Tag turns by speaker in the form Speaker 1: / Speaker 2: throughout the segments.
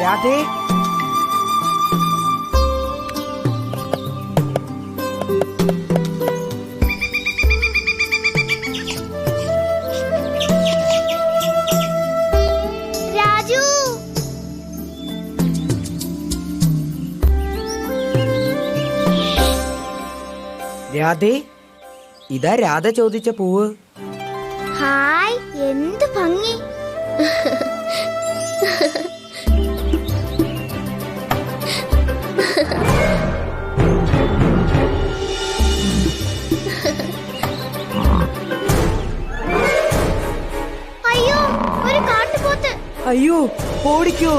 Speaker 1: രാധേ,
Speaker 2: രാജു,
Speaker 1: രാധേ, ഇതാ രാധ ചോദിച്ച പൂവ്.
Speaker 2: ഹായ്, എന്ത് ഭംഗി. അയ്യോ, ഒരു കാട്ടുപോത്ത്.
Speaker 1: അയ്യോ, ഓടിക്കോ.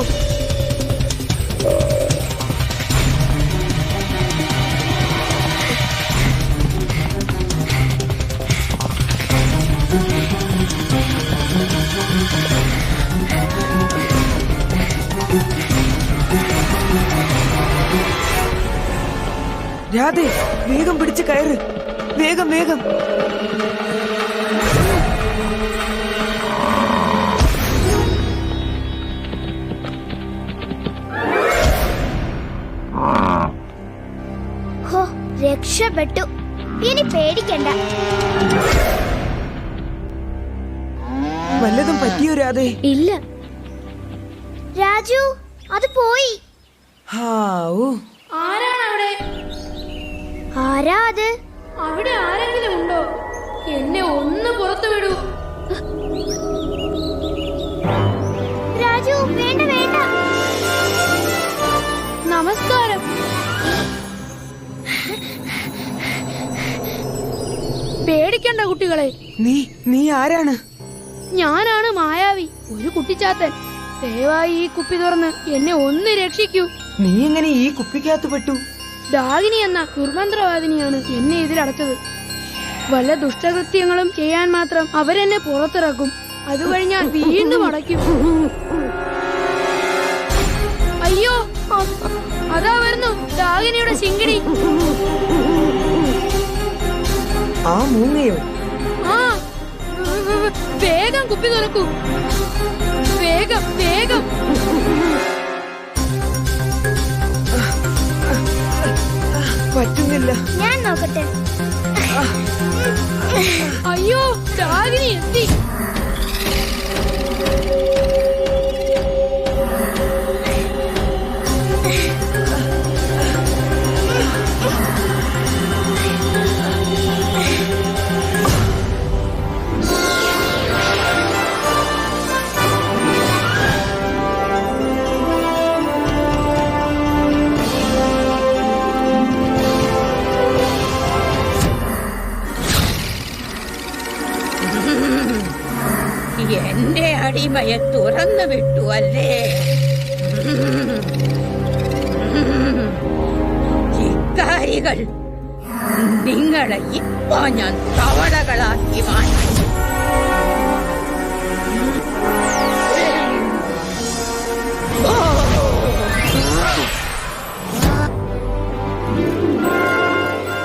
Speaker 1: രാധേ, വേഗം പിടിച്ച് കയറ്. വേഗം വേഗം.
Speaker 2: ഹോ, രക്ഷപ്പെട്ടു. ഇനി പേടിക്കണ്ട.
Speaker 1: വല്ലതും പറ്റിയോ രാധേ?
Speaker 2: ഇല്ല രാജു, അത് പോയി.
Speaker 1: ഹാവൂ.
Speaker 3: ആരാണ് അവിടെ?
Speaker 2: ആരാ അത്?
Speaker 3: അവിടെ ആരെങ്കിലും ഉണ്ടോ? എന്നെ ഒന്ന് പുറത്തു വിടൂ.
Speaker 2: രാജു, വേണ്ട വേണ്ട.
Speaker 3: നമസ്കാരം. പേടിക്കണ്ട കുട്ടികളെ.
Speaker 1: നീ ആരാണ്?
Speaker 3: ഞാനാണ് മായാവി, ഒരു കുട്ടിച്ചാത്തൻ. ദയവായി ഈ കുപ്പി തുറന്ന് എന്നെ ഒന്ന് രക്ഷിക്കൂ.
Speaker 1: നീ എങ്ങനെ ഈ കുപ്പിക്കകത്ത് പെട്ടു?
Speaker 3: ഡാഗിനി എന്ന ദുർമന്ത്രവാദിനിയാണ് എന്നെ ഇതിലടച്ചത്. വല്ല ദുഷ്ടകൃത്യങ്ങളും ചെയ്യാൻ മാത്രം അവരെന്നെ പുറത്തിറക്കും. അത് കഴിഞ്ഞാൽ വീണ്ടും അടയ്ക്കും. അയ്യോ, അതാ വരുന്നു ഡാഗിനിയുടെ ശിങ്കിടി.
Speaker 1: ആ മൂങ്ങയോ?
Speaker 3: ആ, വേഗം കുപ്പി തുറക്കൂ. വേഗം വേഗം.
Speaker 1: പറ്റുന്നില്ല.
Speaker 2: ഞാൻ നോക്കട്ടെ.
Speaker 3: അയ്യോ, ഡാഗിനി എത്തി.
Speaker 4: എന്റെ അടിമയെ തുറന്നു വിട്ടു അല്ലേ? ഇക്കാരികൾ, നിങ്ങളെ ഇപ്പൊ ഞാൻ തവളകളാക്കി മാറ്റി.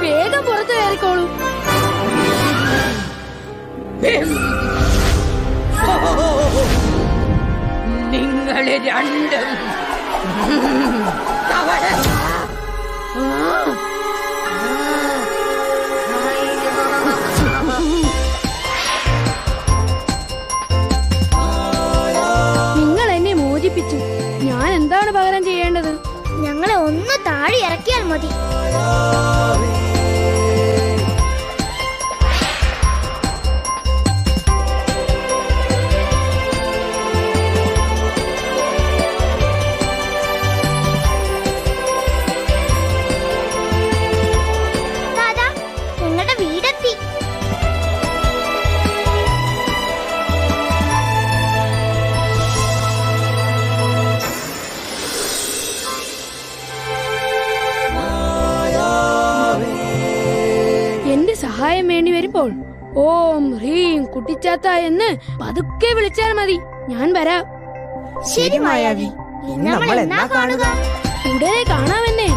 Speaker 3: വേഗം പുറത്തു കയറിക്കോളൂ.
Speaker 4: നിങ്ങള് രണ്ടും തവള.
Speaker 3: നിങ്ങൾ എന്നെ മോചിപ്പിച്ചു. ഞാൻ എന്താണ് പകരം ചെയ്യേണ്ടത്?
Speaker 2: ഞങ്ങളെ ഒന്ന് താഴെ ഇറക്കിയാൽ മതി. ദാദാ, ഞങ്ങളുടെ വീടെത്തി.
Speaker 3: എന്റെ സഹായം വേണ്ടി വരുമ്പോൾ ഓം ഹ്രീം കുട്ടിച്ചാത്ത എന്ന് പതുക്കെ വിളിച്ചാൽ മതി. ഞാൻ വരാം.
Speaker 2: ശരി മായാവി, നമ്മൾ എന്നാ കാണുക?
Speaker 3: ഉടനെ കാണാമെന്നെ.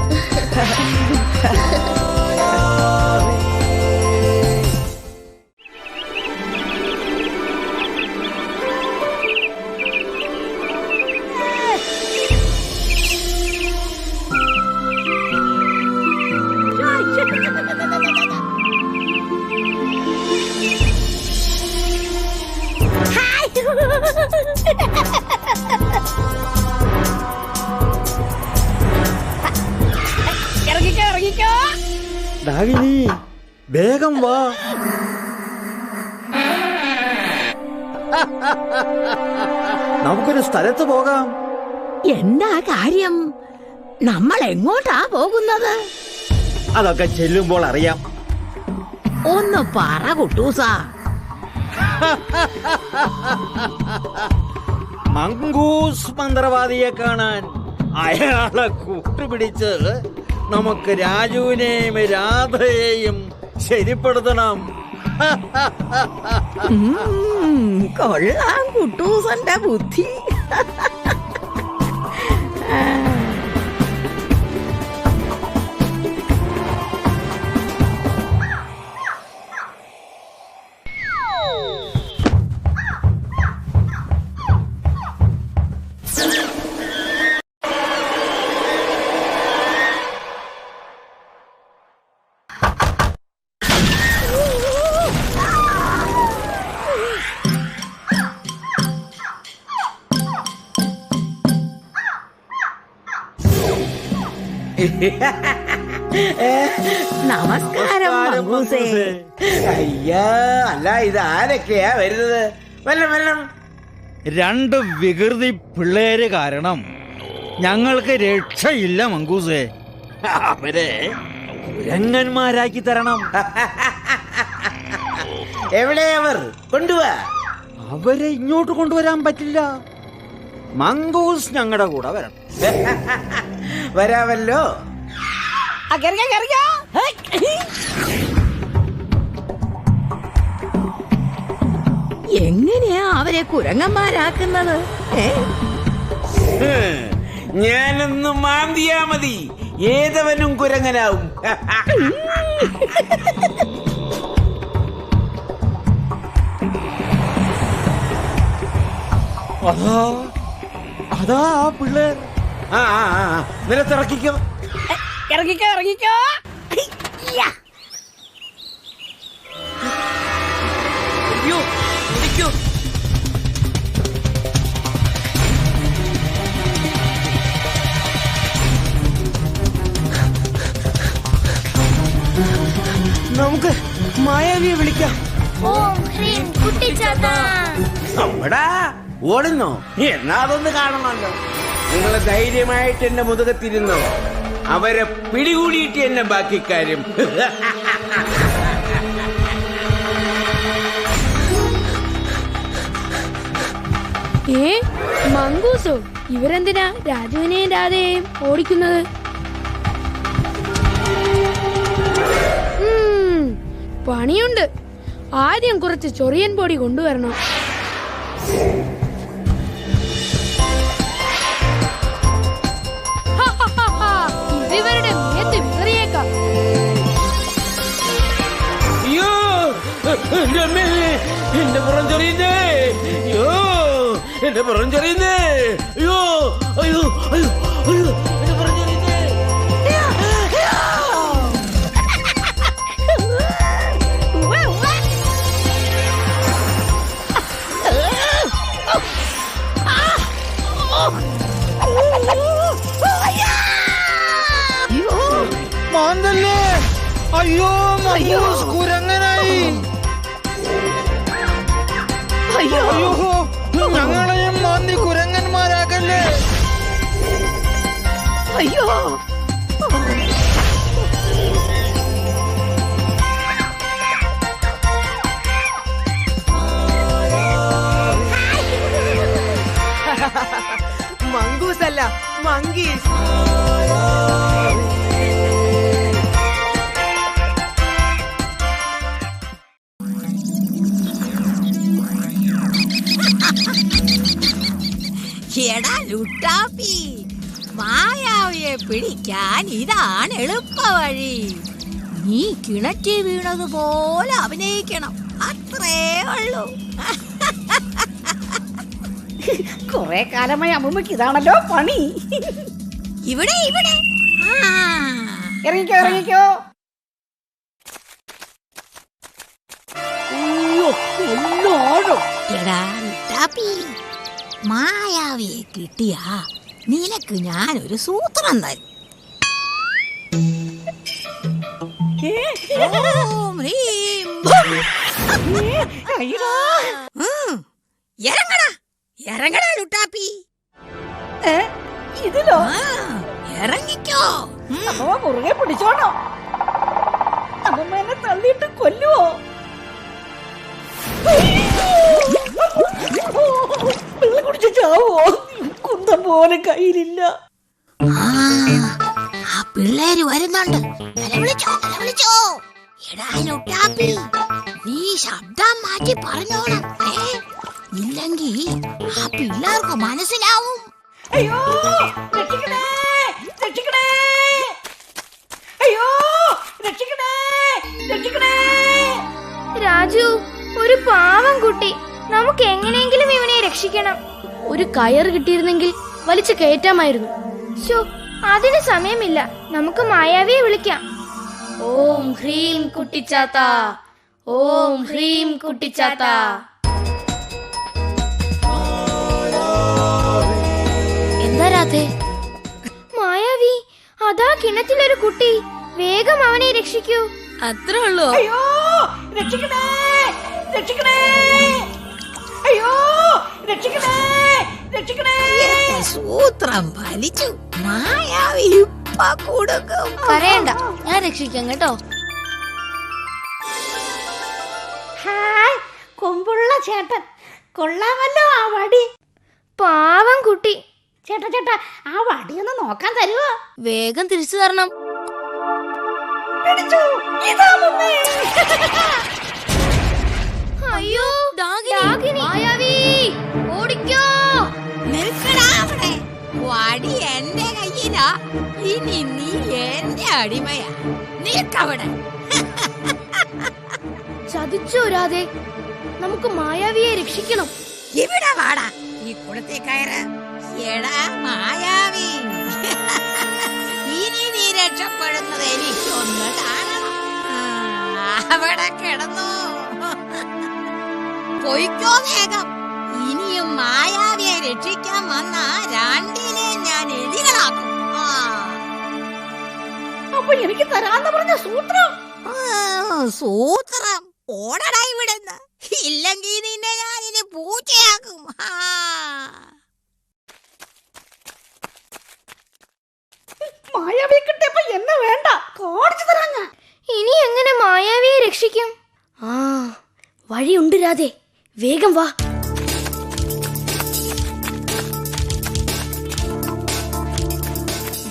Speaker 5: രാഗിനി, വേഗം വാ. നമുക്കൊരു സ്ഥലത്ത് പോകാം.
Speaker 4: എന്താ കാര്യം? നമ്മൾ എങ്ങോട്ടാ പോകുന്നത്?
Speaker 5: അതൊക്കെ ചെല്ലുമ്പോൾ അറിയാം.
Speaker 4: ഒന്ന് പറ കുട്ടൂസ.
Speaker 5: മംഗൂസ് മന്ത്രവാദിയെ കാണാൻ. അയാളെ കൂട്ടുപിടിച്ച് നമുക്ക് രാജുവിനെയും രാധയെയും ശരിപ്പെടുത്തണം.
Speaker 4: കൊള്ളാം കുട്ടൂസന്റെ ബുദ്ധി. നമസ്കാരം മംഗൂസേ.
Speaker 6: അയ്യാ, അല്ല ഇത് ആരൊക്കെയാ വരുന്നത്? വെള്ളം വെള്ളം.
Speaker 5: 2 വികൃതി പിള്ളേര് കാരണം ഞങ്ങൾക്ക് രക്ഷയില്ല മംഗൂസേ. അവരെ കുരങ്ങന്മാരാക്കി തരണം.
Speaker 6: എവിടെ അവർ? കൊണ്ടുപോവാ.
Speaker 5: അവരെ ഇങ്ങോട്ട് കൊണ്ടുവരാൻ പറ്റില്ല. മംഗൂസ് ഞങ്ങളുടെ കൂടെ വരണം.
Speaker 6: വരാമല്ലോ.
Speaker 4: എങ്ങനെയാ അവരെ കുരങ്ങന്മാരാക്കുന്നത്?
Speaker 6: ഞാനൊന്ന് മാന്തിയാ മതി, ഏതവനും കുരങ്ങനാവും.
Speaker 5: അതാ ആ പിള്ളേർ.
Speaker 6: നിലത്തിറക്കിക്കോ.
Speaker 4: ഇറങ്ങിക്കോ ഇറങ്ങിക്കോ.
Speaker 1: നമുക്ക് മായാവിയെ വിളിക്കാം.
Speaker 2: ഓം ഹ്രീം കുട്ടിച്ചാത്ത.
Speaker 6: അമ്മടാ, ഓടുന്നോ? എന്നാ അതൊന്ന് കാണണമല്ലോ. നിങ്ങളെ ധൈര്യമായിട്ട് എന്നെ മുതുകത്തിരുന്നോ. അവരെ പിടികൂടിയിട്ട് എന്നെ ബാക്കി കാര്യം.
Speaker 3: മംഗൂസോ? ഇവരെന്തിനാ രാജുവിനെയും രാധയെയും ഓടിക്കുന്നത്? പണിയുണ്ട്. ആദ്യം കുറച്ച് ചൊറിയൻ പൊടി കൊണ്ടുവരണം. ഇതിവരുടെ മേത്ത് വിതറിയേക്കാം.
Speaker 6: അയ്യോ, എന്റെ പുറം ചൊറിയുന്നേ. അയ്യോ, എന്റെ പുറം ചൊറിയുന്നേ. അയ്യോ അയ്യോ അയ്യോ അയ്യോ, എന്റെ പുറം ചൊറിയുന്നേ.
Speaker 5: മാന്തല്ലേ? അയ്യോ, മംഗൂസ് കുരങ്ങനായി. അയ്യോ, ഞങ്ങളെയും മാന്തി കുരങ്ങന്മാരാക്കല്ലേ.
Speaker 4: അയ്യോ,
Speaker 1: മംഗൂസ് അല്ല, മങ്കീസ്.
Speaker 4: എടാ ലുട്ടാപ്പി, മായാവിയെ പിടിക്കാൻ ഇതാണ് എളുപ്പ വഴി. നീ കിണറ്റി വീണതുപോലെ അഭിനയിക്കണം, അത്രേ ഉള്ളൂ.
Speaker 7: കുറെ കാലമായി അമ്മൂമ്മക്ക് ഇതാണല്ലോ പണി.
Speaker 4: ഇവിടെ ഇവിടെ
Speaker 7: ഇറങ്ങിക്കോ ഇറങ്ങിക്കോ.
Speaker 4: എടാ ലുട്ടാപ്പി, മായാവിയെ കിട്ടിയാ നിനക്ക് ഞാനൊരു സൂത്രം തരും. ഓം ഹ്രീം ഭൂം.
Speaker 7: അയ്യോ
Speaker 4: ഇറങ്ങടാ ഇറങ്ങടാ ലുട്ടാപ്പി.
Speaker 7: ഏ, ഇതിലോ
Speaker 4: ആ, ഇറങ്ങിക്കോ.
Speaker 7: അമ്മ മുറുകെ പിടിച്ചോണോ? അമ്മ എന്നെ തള്ളിയിട്ട് കൊല്ലുവോ? വെള്ളം കുടിച്ച് ചാവോ? കുന്തം പോലെ കയ്യിലില്ല.
Speaker 4: ആ പിള്ളേര് വരുന്നുണ്ട്. നിലവിളിച്ചോ നിലവിളിച്ചോ. എടാ ലുട്ടാപ്പി, നീ ശബ്ദം മാറ്റി പറഞ്ഞോണം. ഇല്ലെങ്കി ആ പിള്ളേർക്ക് മനസ്സിലാവും.
Speaker 7: അയ്യോ രക്ഷിക്കണേ രക്ഷിക്കണേ. അയ്യോ രക്ഷിക്കണേ രക്ഷിക്കണേ.
Speaker 2: രാജു, ഒരു പാവം കുട്ടി. നമുക്ക് എങ്ങനെയെങ്കിലും ഇവനെ രക്ഷിക്കണം.
Speaker 3: ഒരു കയർ കിട്ടിയിരുന്നെങ്കിൽ വലിച്ചു കയറ്റാമായിരുന്നു.
Speaker 2: ശോ, അതിന് സമയമില്ല. നമുക്ക് മായാവിയെ വിളിക്കാം.
Speaker 3: ഓം ഹ്രീം കുട്ടിച്ചാത്ത, ഓം ഹ്രീം കുട്ടിച്ചാത്ത. എന്താ രാധേ?
Speaker 2: മായാവി, അതാ കിണറ്റിലൊരു കുട്ടി. വേഗം അവനെ രക്ഷിക്കൂ.
Speaker 3: അത്രേ ഉള്ളൂ.
Speaker 7: അയ്യോ രക്ഷിക്കണേ രക്ഷിക്കണേ. അയ്യോ രക്ഷിക്കണേ രക്ഷിക്കണേ.
Speaker 4: എന്റെ സൂത്രം ഫലിച്ചു. മായാവി ഇപ്പ കൊടുക്കും.
Speaker 3: കരയണ്ട, ഞാൻ രക്ഷിക്കാം കേട്ടോ.
Speaker 7: ഹായ്, കൊമ്പുള്ള ചേട്ടൻ. കൊള്ളാമല്ലോ ആ വടി.
Speaker 2: പാവം കുട്ടി.
Speaker 7: ചേട്ടാ ചേട്ടാ, ആ വടിയൊന്ന് നോക്കാൻ തരുവോ?
Speaker 3: വേഗം തിരിച്ചു തരണം.
Speaker 7: പിടിച്ചു. ഇതാ മുമ്മേ.
Speaker 2: അയ്യോ,
Speaker 3: ഡാകിനി, മായാവി, ഓടിക്കോ.
Speaker 4: നിൽക്കടാ അവിടെ. വടി എന്റെ കയ്യിലാ. ഇനി നീ എന്റെ അടിമയാ. നിൽക്കവിടെ.
Speaker 3: ചതിച്ചോ രാധേ? നമുക്ക് മായാവിയെ രക്ഷിക്കണം.
Speaker 4: ഇവിടെ വാടാ, ഈ കുളത്തെ കയറ്. എടാ മായാവി, ഇനി നീ രക്ഷപ്പെടുന്നത് എനിക്കൊന്ന് കാണണം. അവിടെ കിടന്നു പൊയ്ക്കോ വേഗം. ഇനിയും മായാവിയെ രക്ഷിക്കാൻ വന്ന രണ്ടിനെ ഞാൻ എലികളാക്കും.
Speaker 7: അപ്പൊ എനിക്ക് തരാന്ന് പറഞ്ഞ സൂത്രം.
Speaker 4: സൂത്രം ഓടടാ ഇവിടുന്ന്. ഇല്ലെങ്കിൽ നിന്നെ ഞാനിനി പൂച്ചയാക്കും.
Speaker 7: മായാവിയെ കിട്ടിയപ്പോ എന്നെ വേണ്ട, കാണിച്ചു തരാം ഞാൻ.
Speaker 2: ഇനി എങ്ങനെ മായാവിയെ രക്ഷിക്കും?
Speaker 3: ആ, വഴിയുണ്ട് രാധേ, വേഗം വാ.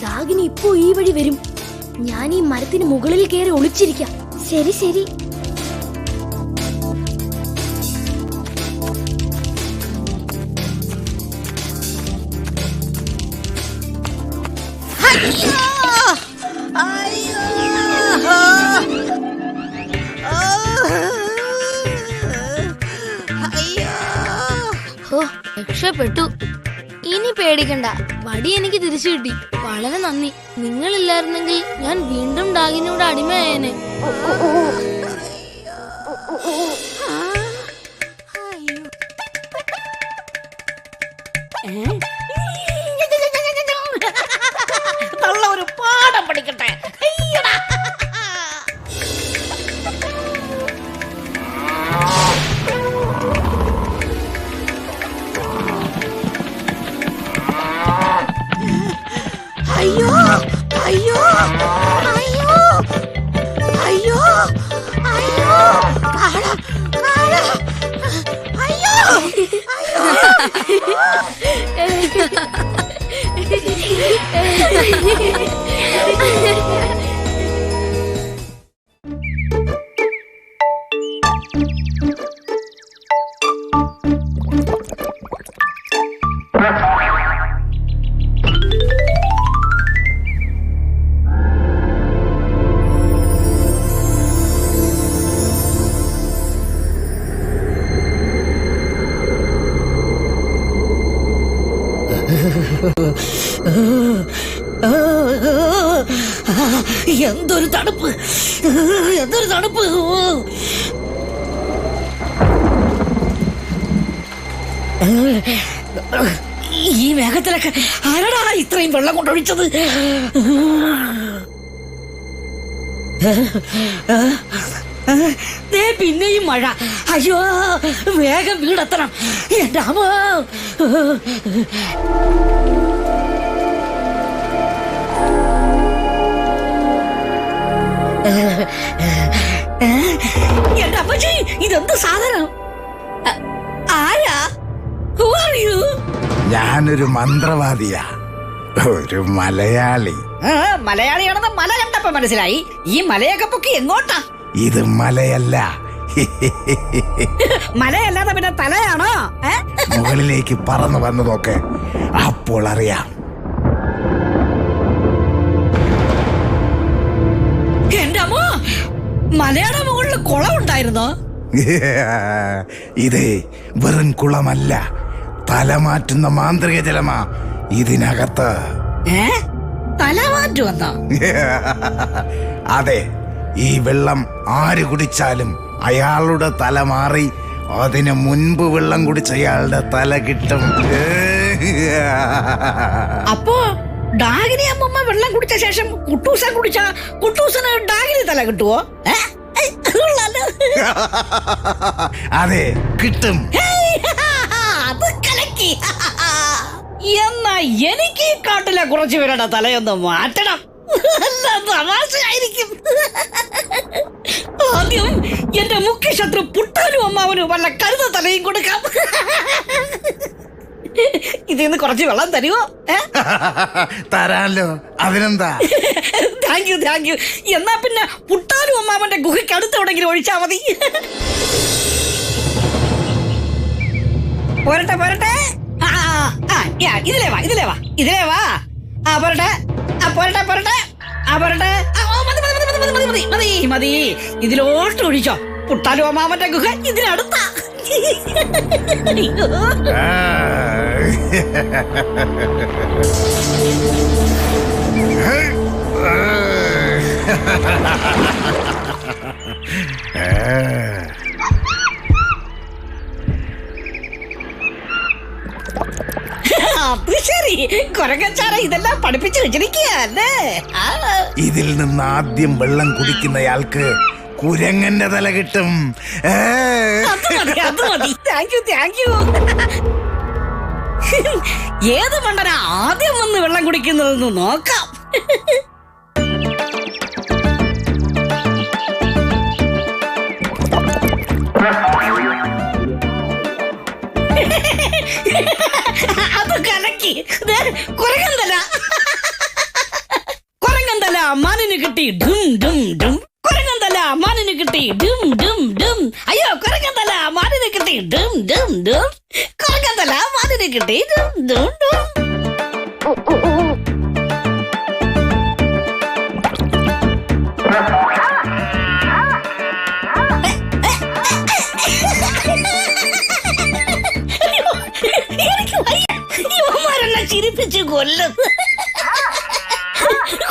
Speaker 3: ഡാകിനി ഇപ്പോ ഈ വഴി വരും. ഞാൻ ഈ മരത്തിന് മുകളിൽ കയറി ഒളിച്ചിരിക്കാം.
Speaker 2: ശരി ശരി.
Speaker 4: അയ്യോ അയ്യോ. അയ്യോ.
Speaker 3: ഹോ, രക്ഷപ്പെട്ടു. ഇനി പേടിക്കണ്ട, വടി എനിക്ക് തിരിച്ചു കിട്ടി. വളരെ നന്ദി. നിങ്ങളില്ലായിരുന്നെങ്കിൽ ഞാൻ വീണ്ടും ഡാഗിനിയുടെ അടിമയായേനെ.
Speaker 7: തള്ള ഒരു പാഠം പഠിക്കട്ടെ. അയ്യടാ.
Speaker 4: അയ്യോ അയ്യോ അയ്യോ അയ്യോ അയ്യോ. കാള കാള. അയ്യോ
Speaker 7: എന്തൊരു തണുപ്പ്, എന്തൊരു തണുപ്പ്. ഈ മേഘത്തിലൊക്കെ ആരടാ ഇത്രയും വെള്ളം കൊണ്ടൊഴിച്ചത്?
Speaker 4: ദേ പിന്നെയും മഴ. അയ്യോ, വേഗം വീടെത്തണം. എന്റെ അമ്മോ. എന്റെ അമ്മച്ചി, ഇതെന്ത് സാധനം? ആരാ? Who are you?
Speaker 8: ഞാനൊരു മന്ത്രവാദിയാ, ഒരു മലയാളി.
Speaker 4: മലയാളിയാണെന്ന് മല കണ്ടപ്പോ മനസ്സിലായി. ഈ മലയൊക്കെ പൊക്കി എങ്ങോട്ടാ?
Speaker 8: ഇത് മലയല്ല.
Speaker 4: മലയല്ലാതെ പിന്നെ തലയാണോ?
Speaker 8: മുകളിലേക്ക് പറന്നു വന്നതൊക്കെ അപ്പോൾ അറിയാം.
Speaker 4: എന്റെ അമ്മോ, മലയുടെ മുകളിൽ കുളം ഉണ്ടായിരുന്നോ?
Speaker 8: ഇത് വെറും കുളമല്ല, തലമാറ്റുന്ന മാന്ത്രിക ജലമാ ഇതിനകത്ത്.
Speaker 4: തലമാറ്റു വന്നോ?
Speaker 8: അതെ, ഈ വെള്ളം ആര് കുടിച്ചാലും അയാളുടെ തല മാറി അതിന് മുൻപ് വെള്ളം കുടിച്ച അയാളുടെ തല കിട്ടും.
Speaker 4: അപ്പോ ഡാഗിനി അമ്മമ്മ വെള്ളം കുടിച്ച ശേഷം കുട്ടൂസൻ കുടിച്ച കുട്ടൂസന് ഡാഗിനി തല കിട്ടുവോ?
Speaker 8: അതെ, കിട്ടും.
Speaker 4: അത് കലക്കി. എന്നാ എനിക്ക് ഈ കാട്ടിലെ കുറച്ചു പേരുടെ തലയൊന്ന് മാറ്റണം. തമാശയായിരിക്കും. ആദ്യം എന്റെ മുഖ്യ ശത്രു പുട്ടാനും അമ്മാവനും വല്ല കരുത തലയും കൊടുക്കാം. ഇതിന്ന് കുറച്ച് വെള്ളം തരുമോ?
Speaker 8: തരാലോ, അതിനെന്താ?
Speaker 4: Thank you, thank you. എന്നാ പിന്നെ പുട്ടാനും അമ്മാവന്റെ ഗുഹയ്ക്ക് അടുത്തെവിടെങ്കിലും ഒഴിച്ചാ മതി. പോരട്ടെ പോരട്ടെ. ഇതിലേ വാ, ഇതിലേ വാ, ഇതിലേ വാ. പോരട്ടെ, പോരട്ടെ, പോരട്ടെ, പോരട്ടെ. മതി മതി. ഇതിലോട്ട് ഒഴിച്ചോ. പുട്ടാലും അമ്മാവന്റെ ഗുഹ ഇതിനടുത്താ. അത് ശരി, കൊരങ്ങച്ചാറ ഇതെല്ലാം പഠിപ്പിച്ചു വെച്ചിരിക്കുകയല്ലേ?
Speaker 8: ഇതിൽ നിന്ന് ആദ്യം വെള്ളം കുടിക്കുന്നയാൾക്ക് കുരങ്ങന്റെ തല കിട്ടും.
Speaker 4: അത് മതി, അത് മതി. Thank you, thank you. ഏത് മണ്ടനാ ആദ്യം വന്ന് വെള്ളം കുടിക്കുന്നതെന്ന് നോക്കാം. അത് കലക്കി. കുരങ്ങന്തല, കുരങ്ങന്തല മാനിന് കിട്ടി. ഡും ഡും ഡും. കുരങ്ങന്തല മാനിന് കിട്ടി. ഡും ഡും ഡും. അയ്യോ, കുരങ്ങന്തല മാനിന് കിട്ടി. ഡും ഡും ഡും. കുരങ്ങന്തല മാനിന് കിട്ടി. ഡും ഡും ഡും. ഇവന്മാരെല്ലാം ചിരിപ്പിച്ചു കൊല്ലും.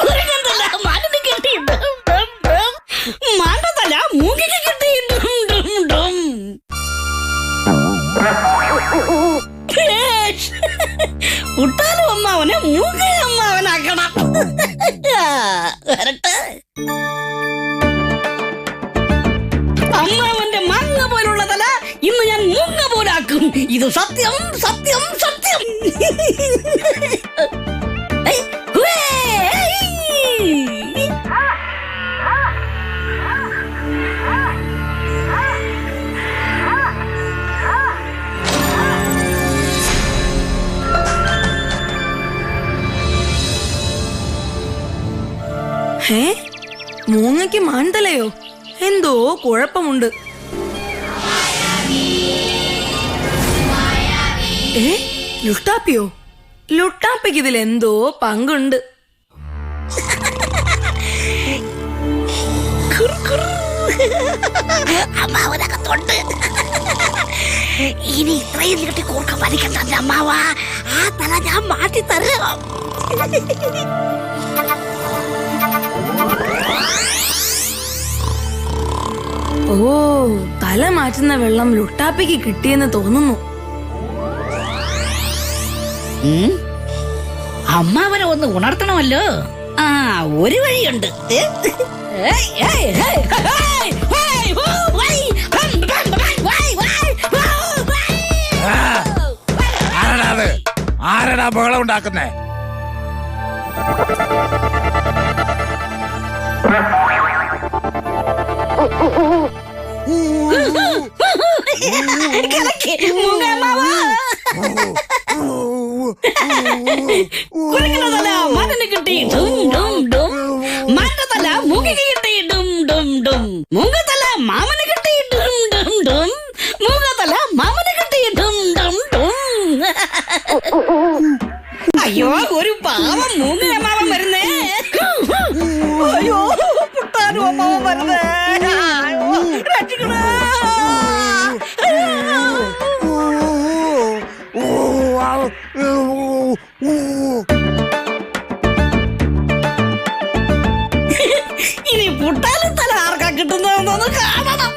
Speaker 4: കുരങ്ങന്തല മാനിന് കിട്ടി. ഡും ഡും ഡും. മാണ്ടതല മൂങ്ങിക്ക് കിട്ടി. ഡും ഡും ഡും. പുട്ടാലും അമ്മാവനെ മൂങ്ങ അമ്മാവനാക്കണം. വരട്ടെ. അമ്മാവന്റെ മങ്ങ പോലുള്ള തല ഇന്ന് ഞാൻ മൂങ്ങ പോലാക്കും. ഇത് സത്യം, സത്യം, സത്യം.
Speaker 1: മൂങ്ങയ്ക്ക് മാന്തലയോ? എന്തോ കുഴപ്പമുണ്ട്. ലുട്ടാപ്പിയോ? ലുട്ടാപ്പിക്ക് ഇതിൽ എന്തോ പങ്കുണ്ട്.
Speaker 4: അമ്മാവനകത്തുണ്ട്. ഇനി ഇത്രയും നീട്ടി കൂർക്കം വലിക്കണ്ട അമ്മാവ. ആ തല ഞാൻ മാറ്റി തരാം.
Speaker 1: ഓ, തല മാറ്റുന്ന വെള്ളം ലുട്ടാപ്പിക്ക് കിട്ടിയെന്ന് തോന്നുന്നു.
Speaker 4: അമ്മാവനെ ഒന്ന് ഉണർത്തണമല്ലോ. ആ ഒരു വഴിയുണ്ട്.
Speaker 8: ആരടാ ബഹളം ഉണ്ടാക്കുന്നേ?
Speaker 4: കുരങ്ങനതല മകന് കിട്ടി ഡും ഡും ഡും. മാറ്റത്തല മൂങ്ങയ്ക്ക് കിട്ടി ഡും ഡും ഡും. മൂങ്ങത്തല മാമന് കിട്ടി ഡും ഡും ഡും. മൂങ്ങത്തല മാമന് കിട്ടി ഡും ഡും ഡും. അയ്യോ ഒരു പാവം മൂങ്ങ അമ്മാവൻ വരുന്നേ. അയ്യോ പുട്ടാനും അമ്മാവൻ വരുന്നേ. രക്ഷിക്കണേ. ഇനി പുട്ടാലും തല ആർക്കാ കിട്ടുന്നതെന്നൊന്ന് കാണണം.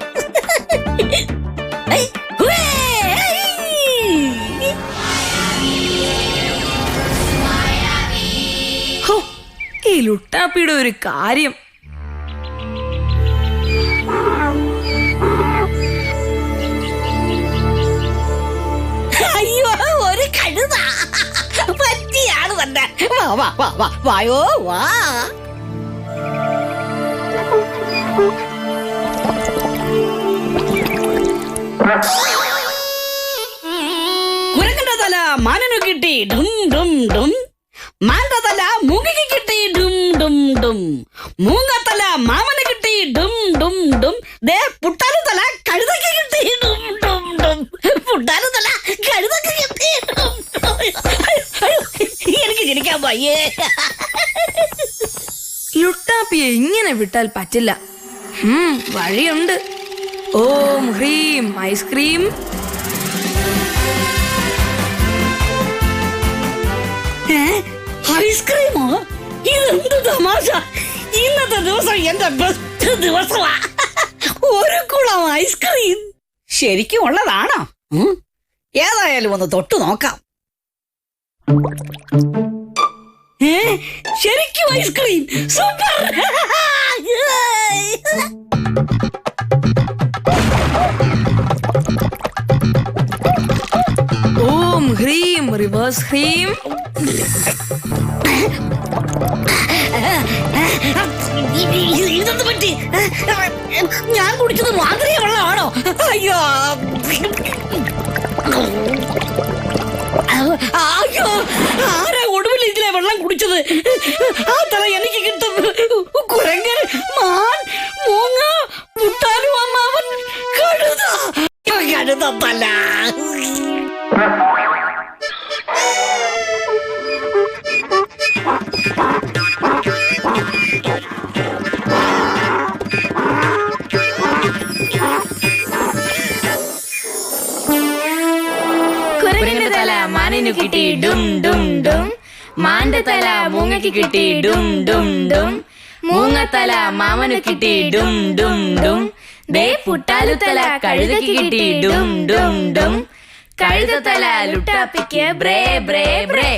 Speaker 1: ഹോ, ഈ ലുട്ടാപ്പിയുടെ ഒരു കാര്യം.
Speaker 4: അയ്യോ ഒരു കഴുത പറ്റിയാണ് തന്നെ. വാ വാ വാ വാ വായോ വാ. കുരങ്ങന്റെ തല മാനനു കിട്ടി ഡും ഡും ഡും. മാന്റെ തല മൂങ്ങയ്ക്ക് കിട്ടി ഡും ഡും ഡും. മൂങ്ങത്തല മാമന് കിട്ടി ഡും ഡും ഡും. ദേ പുട്ടാലും തല കഴുതയ്ക്ക് കിട്ടി ഡും ഡും ഡും. പുട്ടാലും തല കഴുതയ്ക്ക് കിട്ടി ഡും ഡും. എനിക്ക് ജനിക്കാൻ വയ്യേ.
Speaker 1: ലുട്ടാപ്പിയെ ഇങ്ങനെ വിട്ടാൽ പറ്റില്ല. വഴിയുണ്ട്. ഓം ഹ്രീം ഐസ്ക്രീം.
Speaker 4: ഐസ്ക്രീമോ? ഇതെന്ത് തമാശ! ഇന്നത്തെ ദിവസം എന്റെ ബെസ്റ്റ് ദിവസമാ. ഒരു കുളം ഐസ്ക്രീം ശരിക്കും ഉള്ളതാണോ? ഏതായാലും ഒന്ന് തൊട്ടു നോക്കാം. ശരിക്കും ഐസ്ക്രീം സൂപ്പർ.
Speaker 1: ഓം ഹ്രീം റിവേഴ്സ് ഹ്രീം.
Speaker 4: ഇതെന്ത് പറ്റി? ഞാൻ കുടിച്ചത് മാതിരിയ വെള്ളമാണോ? അയ്യോ അയ്യോ ആരാ ഒടുവിൽ ഇതിലെ വെള്ളം കുടിച്ചത്? ആ തല എനിക്ക് കിട്ടും. കുരങ്ങൻ, മാൻ, മൂങ്ങ, പുട്ടാനും അമ്മാവൻ, കഴുത. കഴുതല്ല.
Speaker 1: കുരങ്ങന്റെ തല മാനിനു കിട്ടി ഡും ഡും ഡും. മാന്റെ തല മൂങ്ങയ്ക്ക് കിട്ടി ഡും ഡും ഡും. മൂങ്ങത്തല മാമനു കിട്ടി ഡും ഡും ഡും. ദേ പുട്ടാലുത്തല കഴുതയ്ക്ക് കിട്ടി ഡും ഡും ഡും. കഴുതത്തല ലുട്ടാപ്പിക്ക് ബ്രേ ബ്രേ ബ്രേ.